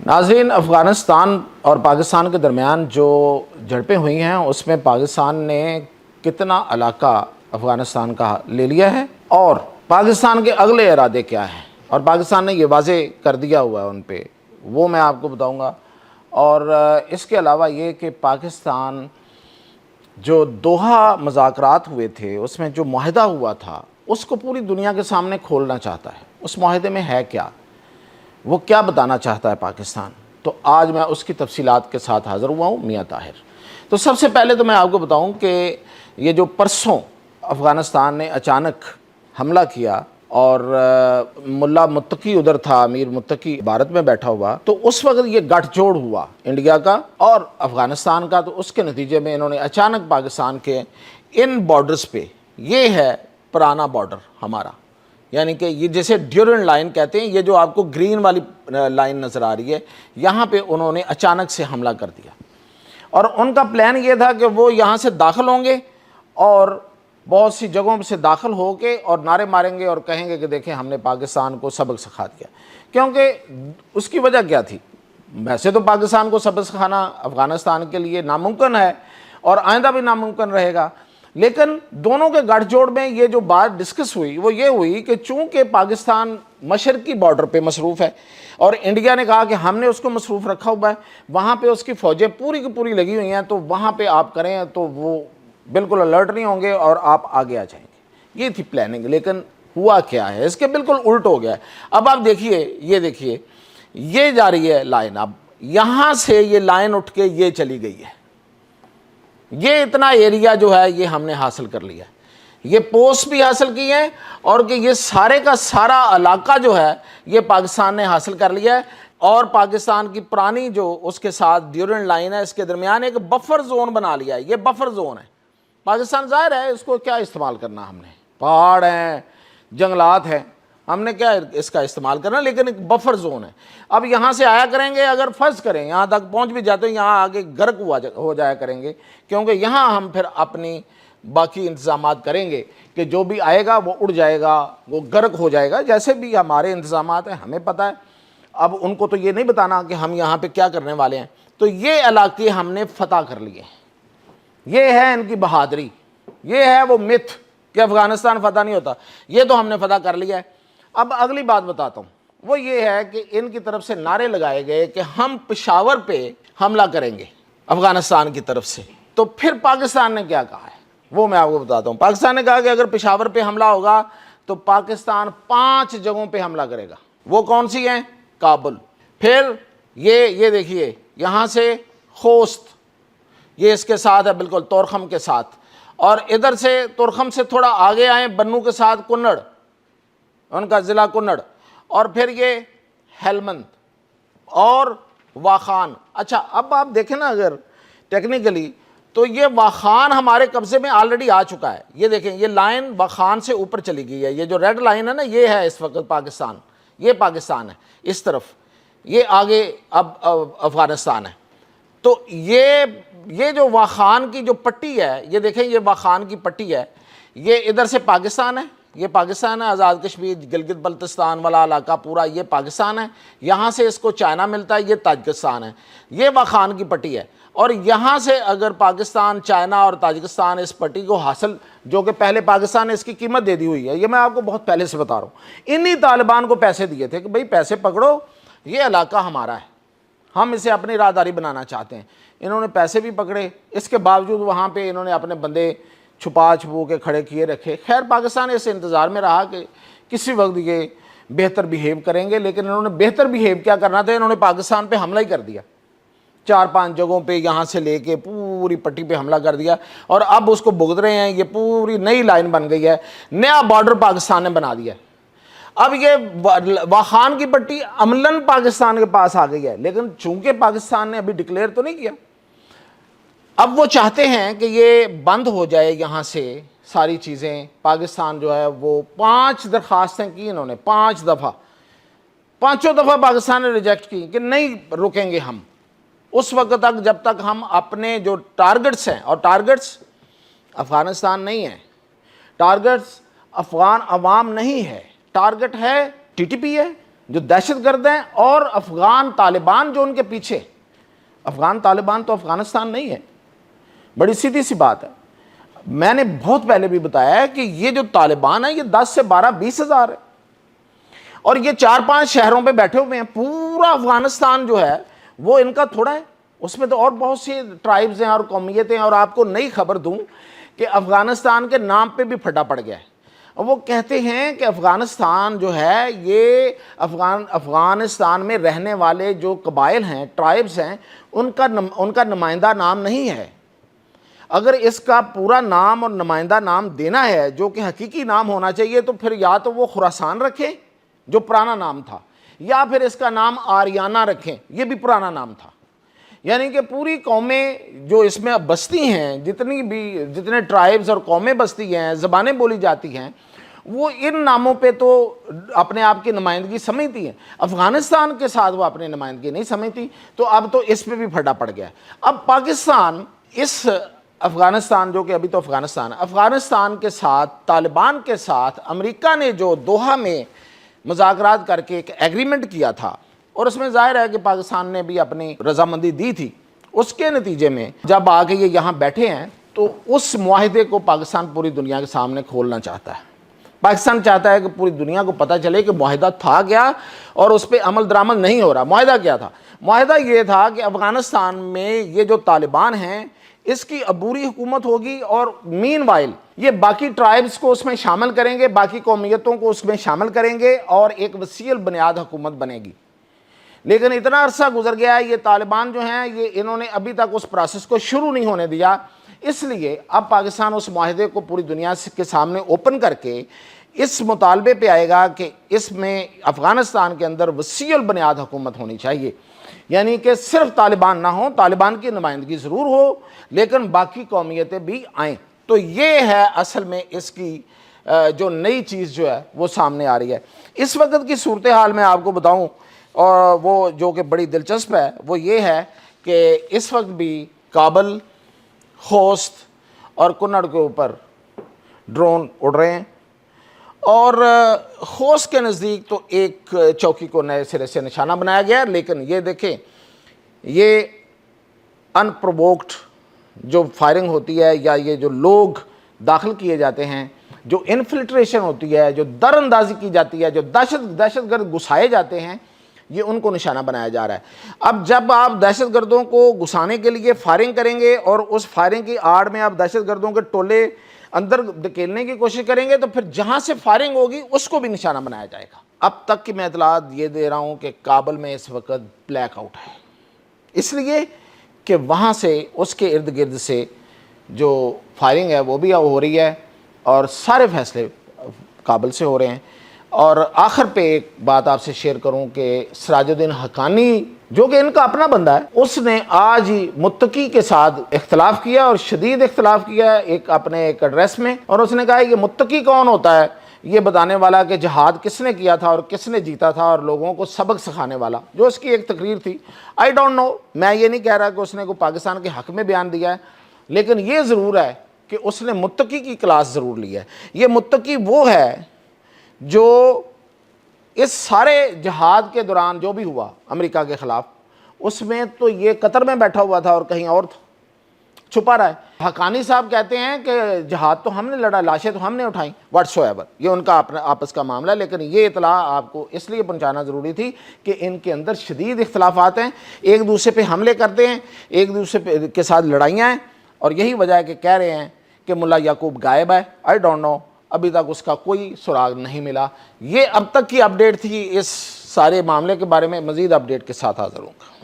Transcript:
नाज़रीन, अफ़गानिस्तान और पाकिस्तान के दरमियान जो झड़पें हुई हैं उसमें पाकिस्तान ने कितना इलाका अफ़गानिस्तान का ले लिया है और पाकिस्तान के अगले इरादे क्या हैं, और पाकिस्तान ने ये वाज़े कर दिया हुआ है उन पे, वो मैं आपको बताऊंगा। और इसके अलावा ये कि पाकिस्तान जो दोहा मुज़ाकरात हुए थे उसमें जो मुआहदा हुआ था उसको पूरी दुनिया के सामने खोलना चाहता है। उस मुआहदे में है क्या, वो क्या बताना चाहता है पाकिस्तान, तो आज मैं उसकी तफसीलात के साथ हाज़िर हुआ हूँ मियाँ ताहिर। तो सबसे पहले तो मैं आपको बताऊँ कि ये जो परसों अफ़गानिस्तान ने अचानक हमला किया और मुल्ला मुत्तकी उधर था, अमीर मुत्तकी भारत में बैठा हुआ, तो उस वक्त ये गठजोड़ हुआ इंडिया का और अफ़गानिस्तान का। तो उसके नतीजे में इन्होंने अचानक पाकिस्तान के इन बॉर्डर्स पे, ये है पुराना बॉर्डर हमारा, यानी कि ये जैसे ड्यूरेंट लाइन कहते हैं, ये जो आपको ग्रीन वाली लाइन नज़र आ रही है, यहाँ पे उन्होंने अचानक से हमला कर दिया। और उनका प्लान ये था कि वो यहाँ से दाखिल होंगे और बहुत सी जगहों से दाखिल होके और नारे मारेंगे और कहेंगे कि देखें हमने पाकिस्तान को सबक सिखा दिया। क्योंकि उसकी वजह क्या थी, वैसे तो पाकिस्तान को सबक सिखाना अफ़गानिस्तान के लिए नामुमकिन है और आइंदा भी नामुमकिन रहेगा, लेकिन दोनों के गठजोड़ में ये जो बात डिस्कस हुई वो ये हुई कि चूंकि पाकिस्तान मशरकी बॉर्डर पे मसरूफ़ है और इंडिया ने कहा कि हमने उसको मसरूफ़ रखा हुआ है, वहाँ पे उसकी फ़ौजें पूरी की पूरी लगी हुई हैं, तो वहाँ पे आप करें तो वो बिल्कुल अलर्ट नहीं होंगे और आप आगे आ जाएंगे। ये थी प्लानिंग। लेकिन हुआ क्या है, इसके बिल्कुल उल्ट हो गया है। अब आप देखिए, ये देखिए, ये जा रही है लाइन, अब यहाँ से ये लाइन उठ के ये चली गई है। ये इतना एरिया जो है ये हमने हासिल कर लिया, ये पोस्ट भी हासिल की है और कि ये सारे का सारा इलाका जो है ये पाकिस्तान ने हासिल कर लिया है। और पाकिस्तान की पुरानी जो उसके साथ ड्यूरेंट लाइन है, इसके दरमियान एक बफर जोन बना लिया है। ये बफर जोन है। पाकिस्तान ज़ाहिर है इसको क्या इस्तेमाल करना, हमने पहाड़ हैं, जंगलात हैं, हमने क्या इसका इस्तेमाल करना, लेकिन एक बफर जोन है। अब यहाँ से आया करेंगे, अगर फर्ज करें यहाँ तक पहुँच भी जाते हैं, यहाँ आगे गर्क हो जाया करेंगे, क्योंकि यहाँ हम फिर अपनी बाकी इंतज़ामात करेंगे कि जो भी आएगा वो उड़ जाएगा, वो गर्क हो जाएगा। जैसे भी हमारे इंतज़ामात हैं हमें पता है, अब उनको तो ये नहीं बताना कि हम यहाँ पर क्या करने वाले हैं। तो ये इलाके हमने फ़तह कर लिए, ये है इनकी बहादुरी, ये है वो मिथ कि अफ़गानिस्तान फ़तह नहीं होता, ये तो हमने फ़तह कर लिया है। अब अगली बात बताता हूँ, वो ये है कि इनकी तरफ से नारे लगाए गए कि हम पेशावर पे हमला करेंगे अफ़गानिस्तान की तरफ से। तो फिर पाकिस्तान ने क्या कहा है वो मैं आपको बताता हूँ। पाकिस्तान ने कहा कि अगर पेशावर पे हमला होगा तो पाकिस्तान 5 जगहों पे हमला करेगा। वो कौन सी हैं? काबुल, फिर ये देखिए यहाँ से खोस्त, ये इसके साथ है बिल्कुल तोरखम के साथ, और इधर से तोरखम से थोड़ा आगे आए बन्नू के साथ कुन्नड़, उनका ज़िला कुन्नड़, और फिर ये हेलमंद और वाखान। अच्छा, अब आप देखें ना अगर टेक्निकली तो ये वाखान हमारे कब्ज़े में ऑलरेडी आ चुका है। ये देखें, ये लाइन वाखान से ऊपर चली गई है। ये जो रेड लाइन है ना, ये है इस वक्त पाकिस्तान, ये पाकिस्तान है इस तरफ, ये आगे अब अफ़गानिस्तान है। तो ये जो वाखान की जो पट्टी है, ये देखें, ये वाखान की पट्टी है, ये इधर से पाकिस्तान है, ये पाकिस्तान है, आज़ाद कश्मीर गिलगित बल्तिस्तान वाला इलाका पूरा ये पाकिस्तान है। यहाँ से इसको चाइना मिलता है, ये ताजिकिस्तान है, ये वाखान की पट्टी है। और यहाँ से अगर पाकिस्तान, चाइना और ताजिकिस्तान इस पट्टी को हासिल, जो कि पहले पाकिस्तान ने इसकी कीमत दे दी हुई है, ये मैं आपको बहुत पहले से बता रहा हूँ, इन्हीं तालिबान को पैसे दिए थे कि भाई पैसे पकड़ो, ये इलाका हमारा है, हम इसे अपनी राहदारी बनाना चाहते हैं। इन्होंने पैसे भी पकड़े, इसके बावजूद वहाँ पे इन्होंने अपने बंदे छुपा के खड़े किए रखे। खैर, पाकिस्तान इस इंतज़ार में रहा कि किसी वक्त ये बेहतर बिहेव करेंगे, लेकिन इन्होंने बेहतर बिहेव क्या करना था, इन्होंने पाकिस्तान पे हमला ही कर दिया। 4-5 जगहों पे यहाँ से लेके पूरी पट्टी पे हमला कर दिया और अब उसको भुगत रहे हैं। ये पूरी नई लाइन बन गई है, नया बॉर्डर पाकिस्तान ने बना दिया। अब ये वाखान की पट्टी अमलन पाकिस्तान के पास आ गई है, लेकिन चूंकि पाकिस्तान ने अभी डिक्लेयर तो नहीं किया, अब वो चाहते हैं कि ये बंद हो जाए यहाँ से सारी चीज़ें। पाकिस्तान जो है वो 5 दरख्वास्तें की इन्होंने, 5 दफ़ा, 5 दफ़ा पाकिस्तान ने रिजेक्ट की कि नहीं रुकेंगे हम उस वक्त तक जब तक हम अपने जो टारगेट्स हैं, और टारगेट्स अफ़गानिस्तान नहीं है, टारगेट्स अफ़गान अवाम नहीं है, टारगेट है टीटीपी है, جو دہشت گرد ہیں، اور افغان طالبان جو ان کے پیچھے. افغان طالبان تو افغانستان نہیں ہے. بڑی سیدھی سی بات ہے. میں نے بہت پہلے بھی بتایا ہے کہ یہ جو طالبان ہیں یہ 10 سے 12 20 ہزار ہے، اور یہ 4-5 شہروں پہ بیٹھے ہوئے ہیں. پورا افغانستان جو ہے وہ ان کا تھوڑا ہے، اس میں تو اور بہت سی ٹرائبز ہیں اور قومیتیں ہیں. اور آپ کو نئی خبر دوں کہ افغانستان کے نام پہ بھی پھٹا پڑ گیا ہے. وہ کہتے ہیں کہ افغانستان جو ہے یہ افغانستان میں رہنے والے جو قبائل ہیں، ٹرائبز ہیں، ان کا نمائندہ نام نہیں ہے. اگر اس کا پورا نام اور نمائندہ نام دینا ہے جو کہ حقیقی نام ہونا چاہیے، تو پھر یا تو وہ خراسان رکھیں جو پرانا نام تھا، یا پھر اس کا نام آریانہ رکھیں، یہ بھی پرانا نام تھا. یعنی کہ پوری قومیں جو اس میں بستی ہیں، جتنے ٹرائبز اور قومیں بستی ہیں، زبانیں بولی جاتی ہیں، وہ ان ناموں پہ تو اپنے آپ کی نمائندگی سمجھتی ہیں. افغانستان کے ساتھ وہ اپنی نمائندگی نہیں سمجھتی. تو اب تو اس پہ بھی پھٹا پڑ گیا. اب پاکستان اس افغانستان، جو کہ ابھی تو افغانستان کے ساتھ، طالبان کے ساتھ امریکہ نے جو دوحہ میں مذاکرات کر کے ایک ایگریمنٹ کیا تھا، اور اس میں ظاہر ہے کہ پاکستان نے بھی اپنی رضامندی دی تھی، اس کے نتیجے میں جب آگے یہ یہاں بیٹھے ہیں تو اس معاہدے کو پاکستان پوری دنیا کے سامنے کھولنا چاہتا ہے. پاکستان چاہتا ہے کہ پوری دنیا کو پتہ چلے کہ معاہدہ تھا کیا اور اس پہ عمل درآمد نہیں ہو رہا. معاہدہ کیا تھا؟ معاہدہ یہ تھا کہ افغانستان میں یہ جو طالبان ہیں اس کی عبوری حکومت ہوگی، اور مین وائل یہ باقی ٹرائبز کو اس میں شامل کریں گے، باقی قومیتوں کو اس میں شامل کریں گے، اور ایک وسیع البنیاد حکومت بنے گی. لیکن اتنا عرصہ گزر گیا ہے، یہ طالبان جو ہیں انہوں نے ابھی تک اس پروسیس کو شروع نہیں ہونے دیا. اس لیے اب پاکستان اس معاہدے کو پوری دنیا کے سامنے اوپن کر کے اس مطالبے پہ آئے گا کہ اس میں افغانستان کے اندر وسیع البنیاد حکومت ہونی چاہیے. یعنی کہ صرف طالبان نہ ہوں، طالبان کی نمائندگی ضرور ہو، لیکن باقی قومیتیں بھی آئیں. تو یہ ہے اصل میں اس کی جو نئی چیز جو ہے وہ سامنے آ رہی ہے. اس وقت کی صورتحال میں آپ کو بتاؤں، اور وہ جو کہ بڑی دلچسپ ہے، وہ یہ ہے کہ اس وقت بھی کابل، خوست اور کنڑ کے اوپر ڈرون اڑ رہے ہیں. اور خوست کے نزدیک تو ایک چوکی کو نئے سرے سے نشانہ بنایا گیا. لیکن یہ دیکھیں، یہ ان پرووکڈ جو فائرنگ ہوتی ہے، یا یہ جو لوگ داخل کیے جاتے ہیں، جو انفلٹریشن ہوتی ہے، جو در اندازی کی جاتی ہے، جو دہشت گرد گھسائے جاتے ہیں، یہ ان کو نشانہ بنایا جا رہا ہے. اب جب آپ دہشت گردوں کو گھسانے کے لیے فائرنگ کریں گے، اور اس فائرنگ کی آڑ میں آپ دہشت گردوں کے ٹولے اندر دھکیلنے کی کوشش کریں گے، تو پھر جہاں سے فائرنگ ہوگی اس کو بھی نشانہ بنایا جائے گا. اب تک کی میں اطلاعات یہ دے رہا ہوں کہ کابل میں اس وقت بلیک آؤٹ ہے، اس لیے کہ وہاں سے اس کے ارد گرد سے جو فائرنگ ہے وہ بھی ہو رہی ہے، اور سارے فیصلے کابل سے ہو رہے ہیں. اور آخر پہ ایک بات آپ سے شیئر کروں کہ سراج الدین حقانی جو کہ ان کا اپنا بندہ ہے، اس نے آج ہی متقی کے ساتھ اختلاف کیا، اور شدید اختلاف کیا ایک اپنے ایک ایڈریس میں. اور اس نے کہا کہ متقی کون ہوتا ہے؟ یہ بتانے والا کہ جہاد کس نے کیا تھا اور کس نے جیتا تھا، اور لوگوں کو سبق سکھانے والا، جو اس کی ایک تقریر تھی. آئی ڈونٹ نو، میں یہ نہیں کہہ رہا کہ اس نے کوئی پاکستان کے حق میں بیان دیا ہے، لیکن یہ ضرور ہے کہ اس نے متقی کی کلاس ضرور لی ہے. یہ متقی وہ ہے جو اس سارے جہاد کے دوران جو بھی ہوا امریکہ کے خلاف، اس میں تو یہ قطر میں بیٹھا ہوا تھا اور کہیں اور تھا، چھپا رہا ہے. حقانی صاحب کہتے ہیں کہ جہاد تو ہم نے لڑا، لاشیں تو ہم نے اٹھائیں، واٹس ایور، یہ ان کا اپنا آپس کا معاملہ. لیکن یہ اطلاع آپ کو اس لیے پہنچانا ضروری تھی کہ ان کے اندر شدید اختلافات ہیں، ایک دوسرے پہ حملے کرتے ہیں، ایک دوسرے کے ساتھ لڑائیاں ہیں. اور یہی وجہ ہے کہ کہہ رہے ہیں کہ ملا یعقوب غائب ہے. آئی ڈونٹ نو، ابھی تک اس کا کوئی سراغ نہیں ملا. یہ اب تک کی اپڈیٹ تھی اس سارے معاملے کے بارے میں. مزید اپڈیٹ کے ساتھ حاضر ہوں گا.